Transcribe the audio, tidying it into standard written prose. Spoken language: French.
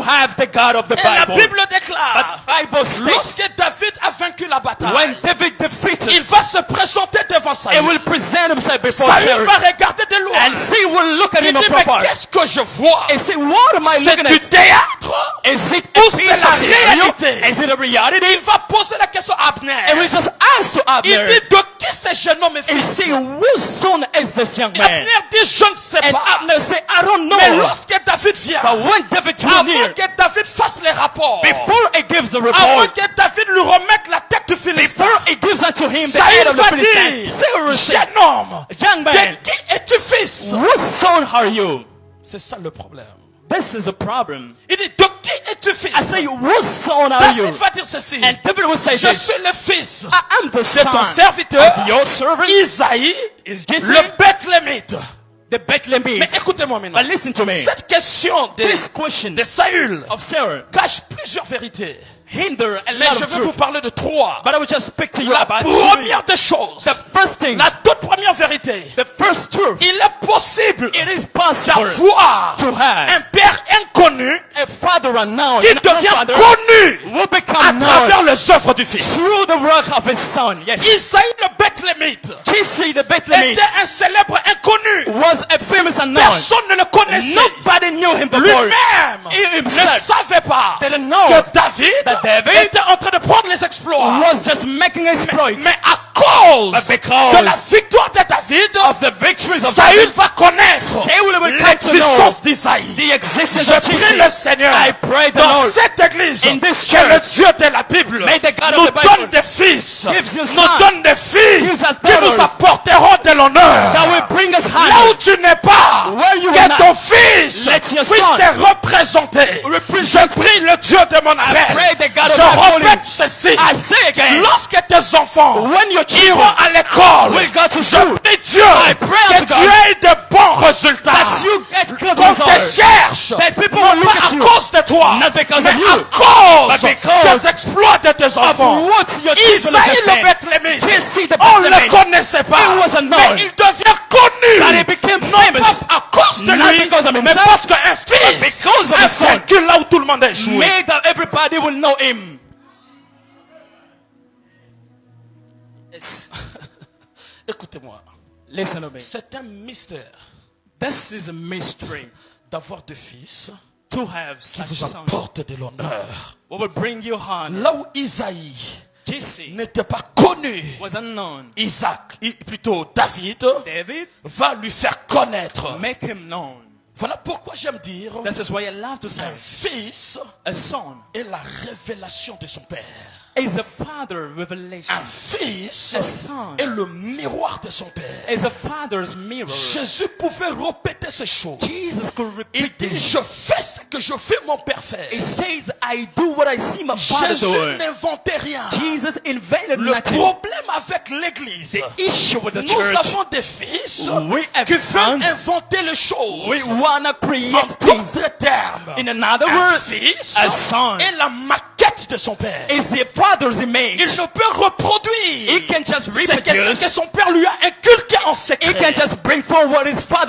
to have the God of the Et la Bible. Bible déclare, But Bible states, lorsque David a vaincu la bataille, when David defeated, il va se présenter devant he Saül. will present himself before Saül Saul. va regarder de loin. And Saul will look at Il him dit, from mais afar. qu'est-ce que je vois? And say, what am I C'est looking du at? théâtre? Is it Ou a c'est piece la of scenario? réalité? Is it a reality? Il va poser la question à Abner. And we just ask to Il Abner. dit, de qui ce jeune homme est And fils? say, whose son is this young man? Abner dit, je ne sais And pas. Abner say, I don't know. Mais lorsque David vient, But when David drew avant near, que David fasse les rapports, before he gives the avant report, que David lui remette la tête du Philistin, before he gives unto him the Saül head of the va Philistine, dire, Saul will say, jeune homme, young man, de qui es-tu fils? whose son are you? C'est ça le problème. This is a problem. Il dit, de qui es-tu fils? I say, whose son are you? David va dire ceci. And David will say Je this, suis le fils I am the de ton son serviteur, of your servant, Isaïe, is Jesse, le Bethlémite. the Bethlehemite. Mais écoutez-moi maintenant. But listen to me. Cette question This question de Saül of Sarah cache plusieurs vérités. hinder a Mais lot je of vais vous truth. parler de trois. But I will just speak to you La about première des choses, the first thing, la toute première vérité, the first truth. il est possible It is possible d'avoir to have un père inconnu a father unknown, qui an devient father connu will à become travers known les œuvres du Fils. through the work of his son. Yes. Isaïe le Bethlémite Jesse the Bethlehemite était un célèbre inconnu. was a famous unknown. Personne ne le connaissait. Nobody knew him before. Lui-même He ne himself savait pas didn't know que David that David était en train de prendre les exploits. was just making exploits. Mais à cause But because de la victoire de David, of the victories of Saül David, va connaître Saul will come to know l'existence d'Isaïe. the existence Je of prie Jesse. le Seigneur I pray the dans Lord cette église in this que le church, Dieu de la Bible may the God nous of the Bible donne des fils, gives you nous sons, donne des filles gives us qui nous daughters apporteront de l'honneur. that will bring us Là où higher. tu n'es pas, Where you are que not, ton fils let your puisse son te représenter. represent. Je prie le Dieu de mon pray appel. the God of Je my calling. répète ceci. I say again, Lorsque tes enfants when your iront children à l'école, will go to je school, prie Dieu I pray que unto tu God aies de bons résultats. that you get good Qu'on te results. cherche, That people non will look pas at à you, cause de toi, not because mais of you, à cause but because des exploits de tes of enfants. what your children have Isaïe just le done. Bethlémite, Jesse the on ne le Bethlehemite, connaissait pas, he was unknown. mais il devient That connu, he became non famous, pas à cause de not lui, because of mais himself, parce qu'un fils because of a his son. vaincu là où tout le monde est échoué. Make that everybody will know him. Yes. Écoutez-moi, Listen to me. c'est un mystère This is a mystery d'avoir deux fils to have qui such vous sons. apportent de l'honneur. What will bring you honor. Là où Isaïe Jesse n'était pas connu, was unknown. plutôt David, David, va lui faire connaître. make him known. Voilà pourquoi j'aime dire, This is why I love to say un fils a son est la révélation de son père. is a father revelation. Un fils A son est le miroir de son père. is a father's mirror. Jésus pouvait répéter ces choses. Jesus could Il repeat dit, this. je fais ce que je fais mon père faire. He says, I do what I see my father Jésus doing. n'inventait rien. Jesus invented Le nothing. problème avec l'église, The issue with the nous church, avons des fils we have qui sons, veulent inventer les choses. we wanna En create things. d'autres termes, In another un word, fils a son est la maquette de son père. is the father's image. Il ne peut reproduire He can just ce que reproduce. son père lui a inculqué en He secret. can just bring forward what his father